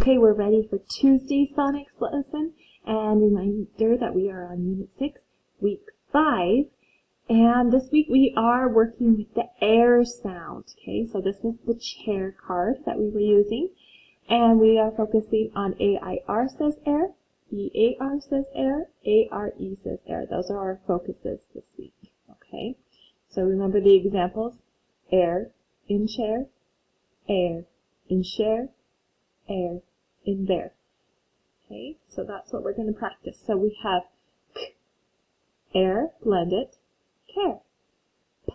Okay, we're ready for Tuesday's phonics lesson, and reminder that we are on Unit 6, Week 5, and this week we are working with the air sound. Okay, so this was the chair card that we were using, and we are focusing on AIR says air, EAR says air, ARE says air. Those are our focuses this week. Okay, so remember the examples: air in chair, air in share, air in bear. Okay, so that's what we're going to practice. So we have k, air, blend it, care, p,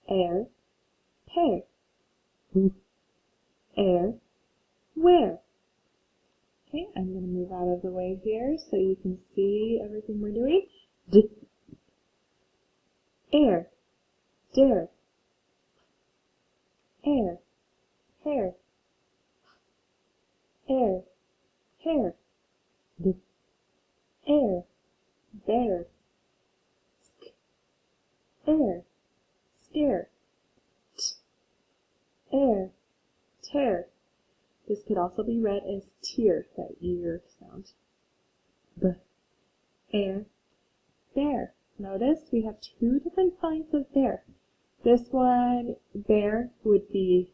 air, pair, w, air, where. Okay, I'm going to move out of the way here so you can see everything we're doing. D, air, dare, air, hair, air, hair, d, air, bear, sk, air, scare, t, air, tear. This could also be read as tear, that ear sound. B, air, bear. Notice we have two different signs of bear. This one, bear, would be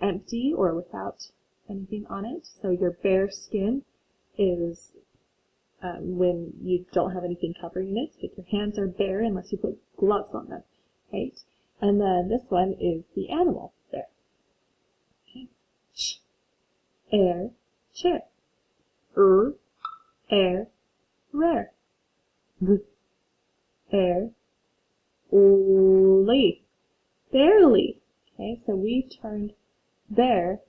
empty or without anything on it. So your bare skin is when you don't have anything covering it. Like your hands are bare unless you put gloves on them, right? And then this one is the animal, bear. Okay. Ch, air, chair. Air, rare. B, air, ly, barely. Okay, so we turned bare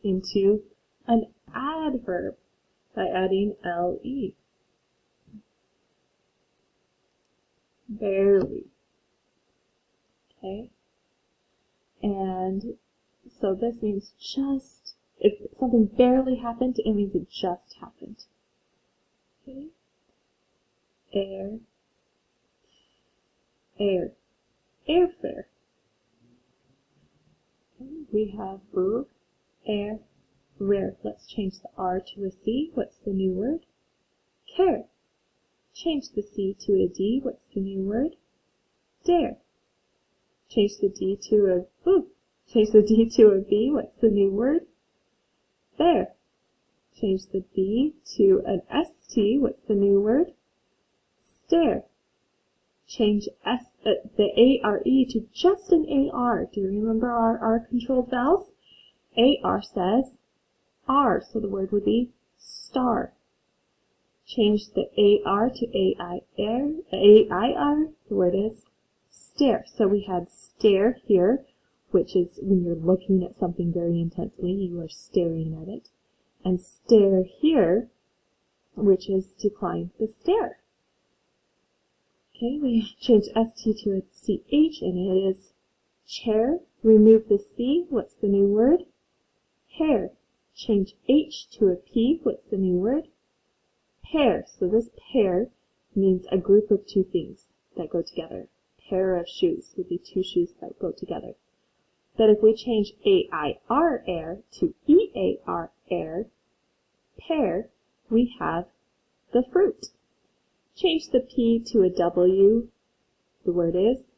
into an adverb by adding LE. Barely. Okay? And so this means just, if something barely happened, it means it just happened. Okay? Air, airfare. Okay. We have air, rare. Let's change the R to a C. What's the new word? Care. Change the C to a D. What's the new word? Dare. Change the D to a Change the D to a B. What's the new word? Bear. Change the B to an ST. What's the new word? Stare. Change the ARE to just an AR. Do you remember our R-controlled vowels? AR says R, so the word would be star. Change the AR to AIR, the word is stare. So we had stare here, which is when you're looking at something very intensely, you are staring at it. And stare here, which is to climb the stair. Okay, we change ST to a CH, and it is chair. Remove the C, what's the new word? Hair. Change H to a P, what's the new word? Pair. So this pair means a group of two things that go together. Pair of shoes would be two shoes that go together. But if we change AIR air to EAR air, pair, we have the fruit. Change the P to a W, the word is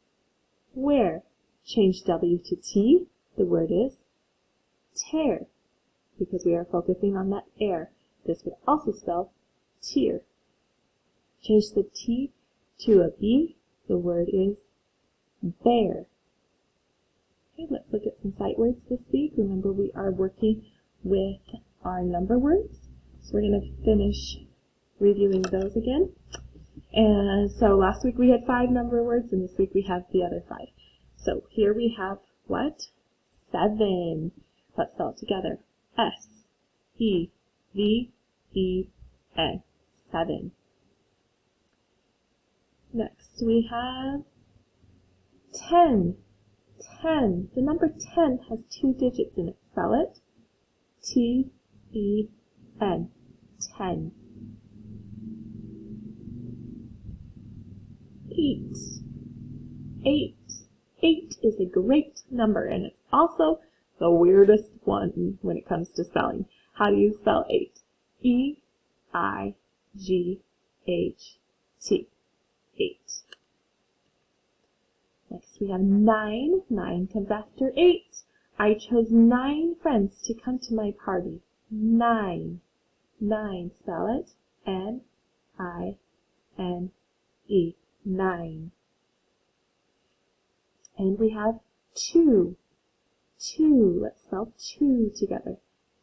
where. Change W to T, the word is tear, because we are focusing on that air. This would also spell tear. Change the T to a B, the word is bear. Okay, let's look at some sight words this week. Remember, we are working with our number words, so we're going to finish reviewing those again. And so last week we had 5 number words, and this week we have the other 5. So here we have what? 7. Let's spell it together. S-E-V-E-N. 7. Next we have 10. 10. The number 10 has 2 digits in it. Spell it. T-E-N. 10. 8. 8. 8 is a great number, and it's also the weirdest one when it comes to spelling. How do you spell 8? E-I-G-H-T. 8. Next we have 9. 9 comes after 8. I chose 9 friends to come to my party. 9. 9, spell it. N-I-N-E. 9. And we have 2. 2. Let's spell 2 together.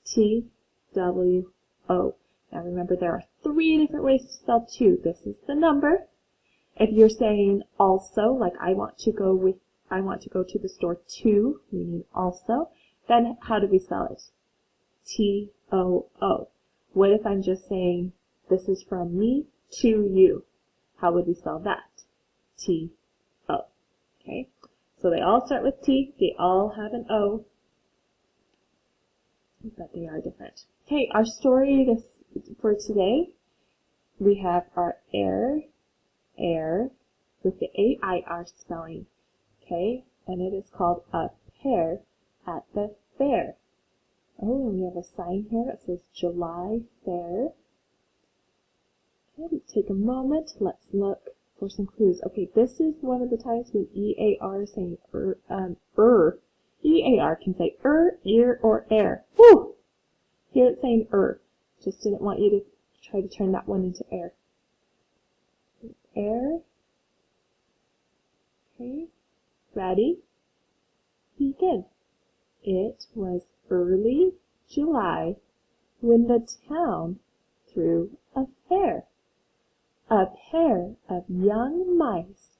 T-W-O. Now remember there are 3 different ways to spell 2. This is the number. If you're saying also, like I want to go to the store too, meaning also, then how do we spell it? T-O-O. What if I'm just saying this is from me to you? How would we spell that? T-O. Okay? So they all start with T, they all have an O, but they are different. Okay, our story for today, we have our air with the A-I-R spelling, okay, and it is called a pear at the fair. Oh, we have a sign here that says July Fair. Okay, take a moment, let's look for some clues. Okay, this is one of the times when E-A-R is saying E-A-R can say ear, or air. Whew! Here it's saying Just didn't want you to try to turn that one into air. Air. Okay, ready? Begin. It was early July when the town threw a fair. A pair of young mice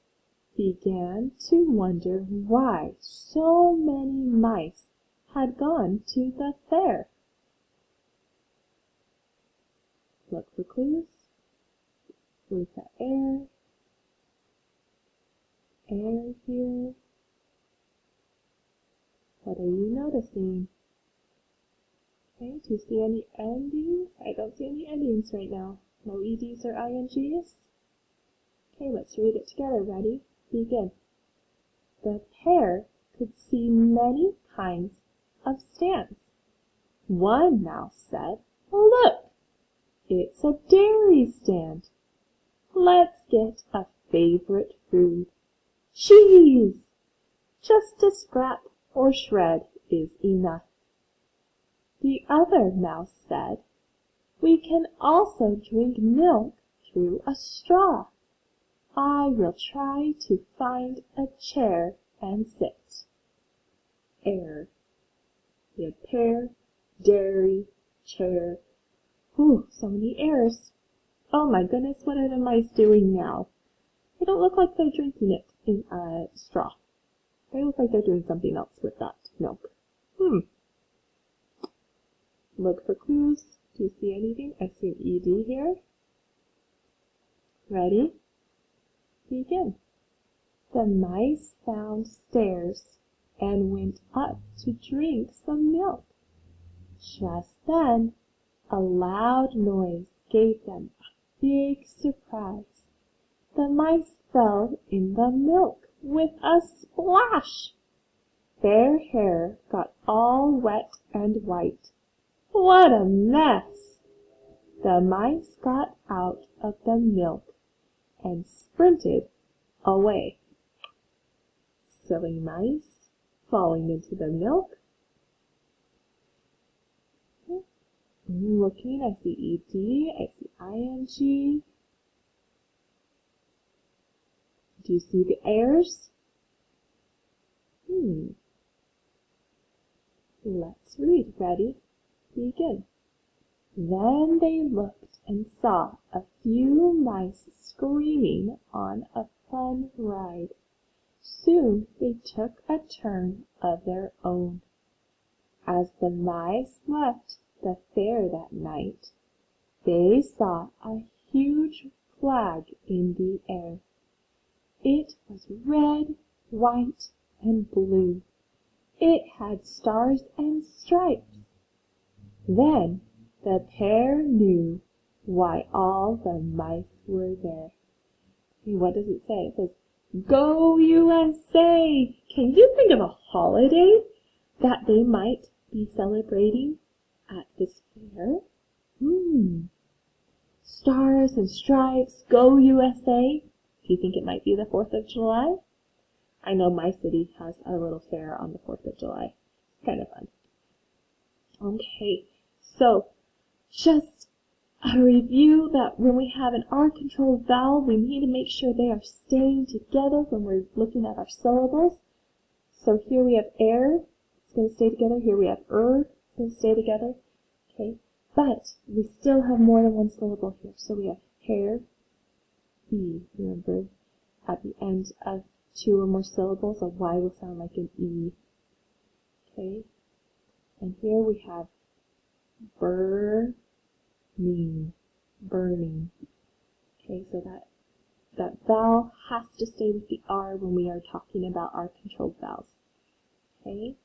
began to wonder why so many mice had gone to the fair. Look for clues. We've got air here. What are you noticing? Okay, do you see any endings? I don't see any endings right now. No EDs or INGs? Okay, let's read it together. Ready? Begin. The pair could see many kinds of stands. One mouse said, "Look, it's a dairy stand. Let's get a favorite food. Cheese! Just a scrap or shred is enough." The other mouse said, "We can also drink milk through a straw. I will try to find a chair and sit." Air. We have pear, dairy, chair. Ooh, so many airs. Oh my goodness, what are the mice doing now? They don't look like they're drinking it in a straw. They look like they're doing something else with that milk. Look for clues. Do you see anything? I see an ED here. Ready? Begin. The mice found stairs and went up to drink some milk. Just then, a loud noise gave them a big surprise. The mice fell in the milk with a splash. Their hair got all wet and white. What a mess! The mice got out of the milk and sprinted away. Silly mice falling into the milk. Looking, I see ED, I see ING. Do you see the airs? Let's read. Ready? Begin. Then they looked and saw a few mice screaming on a fun ride. Soon they took a turn of their own. As the mice left the fair that night, they saw a huge flag in the air. It was red, white, and blue. It had stars and stripes. Then the pair knew why all the mice were there. And what does it say? It says, "Go USA!" Can you think of a holiday that they might be celebrating? at this fair. Stars and stripes, go USA. Do you think it might be the 4th of July? I know my city has a little fair on the 4th of July. It's kind of fun. Okay, so just a review that when we have an R-controlled vowel, we need to make sure they are staying together when we're looking at our syllables. So here we have air, it's going to stay together. Here we have it's going to stay together. Okay, but we still have more than one syllable here. So we have hair, E. Remember, at the end of 2 or more syllables, a Y will sound like an E. Okay, and here we have burning. Okay, so that vowel has to stay with the R when we are talking about our controlled vowels. Okay.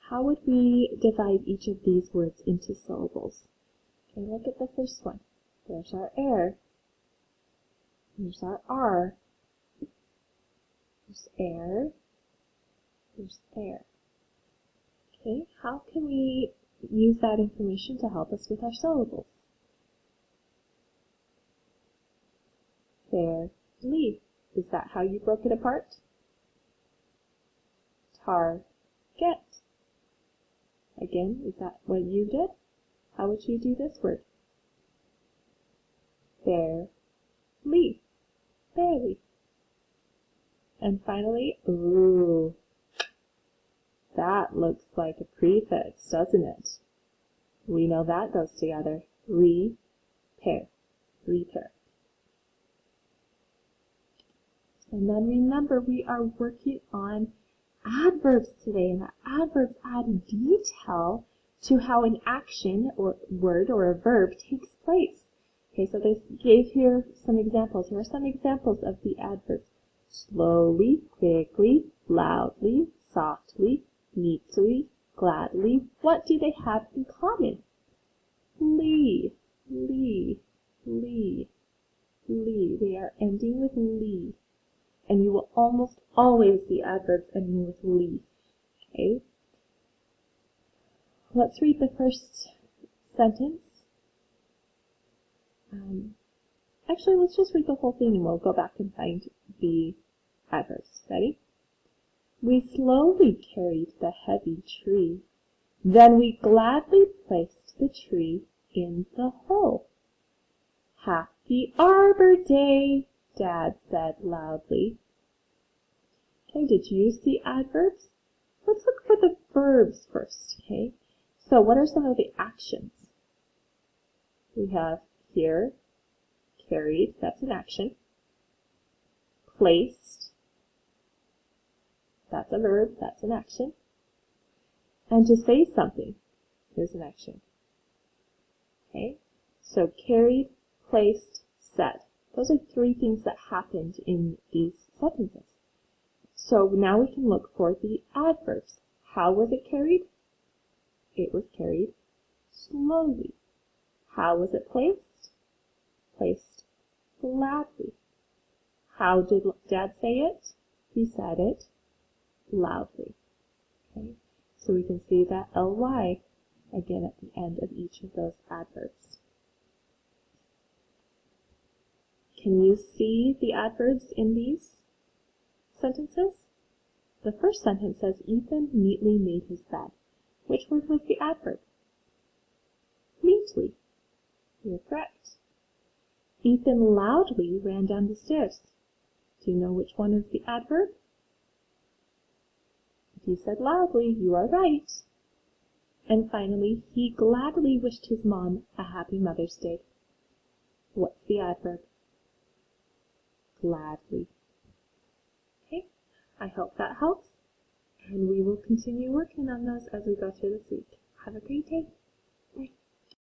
How would we divide each of these words into syllables? Okay, look at the first one. There's our air. There's our R. There's air. There's air. Okay, how can we use that information to help us with our syllables? Fairly. Is that how you broke it apart? Target. Again, is that what you did? How would you do this word? Fairly. Fairly. And finally, ooh. That looks like a prefix, doesn't it? We know that goes together. Repair. Repair. And then remember, we are working on adverbs today, and the adverbs add detail to how an action or word or a verb takes place. Okay, so they gave here some examples. Here are some examples of the adverbs. Slowly, quickly, loudly, softly, neatly, gladly. What do they have in common? Lee, lee, lee, lee. They are ending with lee. And you will almost always see adverbs ending with lee. Okay? Let's read the first sentence. Actually, let's just read the whole thing and we'll go back and find the adverbs. Ready? We slowly carried the heavy tree. Then we gladly placed the tree in the hole. Happy Arbor Day, Dad said loudly. Okay, did you see adverbs? Let's look for the verbs first, okay? So what are some of the actions? We have here, carried, that's an action. Placed, that's a verb, that's an action. And to say something is an action. Okay, so carried, placed, said. Those are 3 things that happened in these sentences. So now we can look for the adverbs. How was it carried? It was carried slowly. How was it placed? Placed gladly. How did Dad say it? He said it loudly. Okay, so we can see that ly again at the end of each of those adverbs. Can you see the adverbs in these sentences? The first sentence says, Ethan neatly made his bed. Which word was the adverb? Neatly. You're correct. Ethan loudly ran down the stairs. Do you know which one is the adverb? If you said loudly, you are right. And finally, he gladly wished his mom a happy Mother's Day. What's the adverb? Gladly. Okay, I hope that helps, and we will continue working on those as we go through this week. Have a great day.